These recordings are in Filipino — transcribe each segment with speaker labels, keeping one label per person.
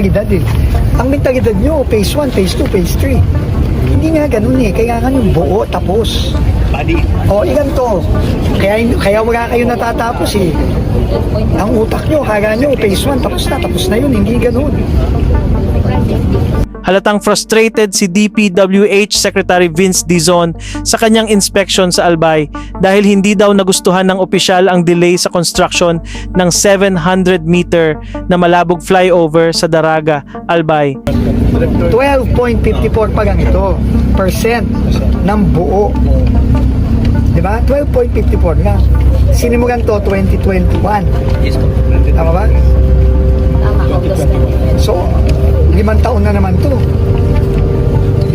Speaker 1: mentalidad eh. Ang mentalidad nyo, phase 1, phase 2, phase 3. Hindi nga ganun eh. Kailangan yung buo, tapos. O, ilan to? Kaya wala kayo natatapos eh. Ang utak nyo, kaya nyo, phase 1, tapos na yun. Hindi ganun.
Speaker 2: Halatang frustrated si DPWH Secretary Vince Dizon sa kanyang inspection sa Albay dahil hindi daw nagustuhan ng opisyal ang delay sa construction ng 700-meter na malabog flyover sa Daraga, Albay.
Speaker 1: 12.54 pa lang ito, percent ng buo. Diba? 12.54 lang. Sinimulan to 2021. Tama ba? So, 5 taon na naman to.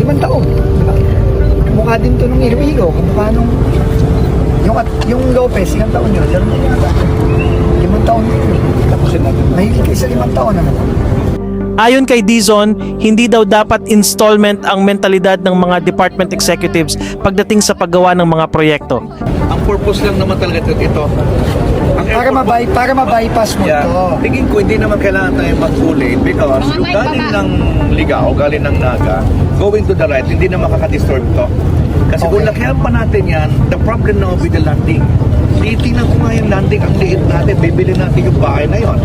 Speaker 1: 5 taon. Diba? Mukha din to nung Iloilo. Mukha nung yung Lopez, ilang taon yun? 5 taon yun. Mahigit kayo sa 5 taon na naman.
Speaker 2: Ayon kay Dizon, hindi daw dapat installment ang mentalidad ng mga department executives pagdating sa paggawa ng mga proyekto.
Speaker 3: Ang purpose lang naman talaga ito.
Speaker 1: Para ma-bypass mo to.
Speaker 3: Tingin ko hindi naman kailangan tayo mag-bulate because yung galing ng Ligao, galing ng Naga, going to the right, hindi na makaka-disturb to. Kasi kung lakihan pa natin yan, the problem now with the landing. Titingnan ko nga yung landing, ang liit natin, bibili natin yung bahay na yon.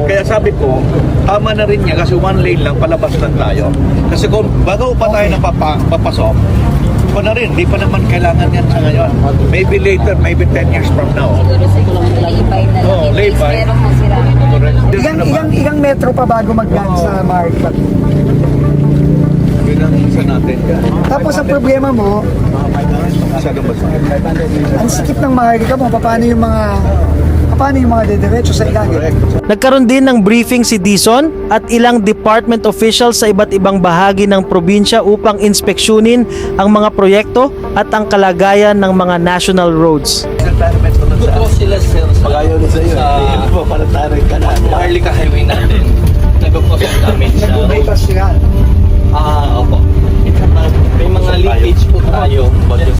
Speaker 3: Kaya sabi ko, tama na rin niya kasi one lane lang, palabas lang tayo. Kasi kung bago pa tayo na papasok, ko na rin, di pa naman kailangan yan sa ngayon. Maybe later, maybe 10 years from now.
Speaker 4: Siguro laybay na lang.
Speaker 3: Oo, laybay.
Speaker 4: Meron na sila.
Speaker 1: Ilang metro pa bago mag-land sa market.
Speaker 3: Yun ang isa natin.
Speaker 1: Tapos ang problema mo, ang sikip ng market mo, paano yung mga dediretso sa ilalim?
Speaker 2: Nagkaroon din ng briefing si Dizon at ilang department officials sa iba't ibang bahagi ng probinsya upang inspeksyonin ang mga proyekto at ang kalagayan ng mga national roads.
Speaker 5: Totoo sila sir sa Maharlika Highway natin. Nagpo-post namin sa
Speaker 1: Nag-bypass sila.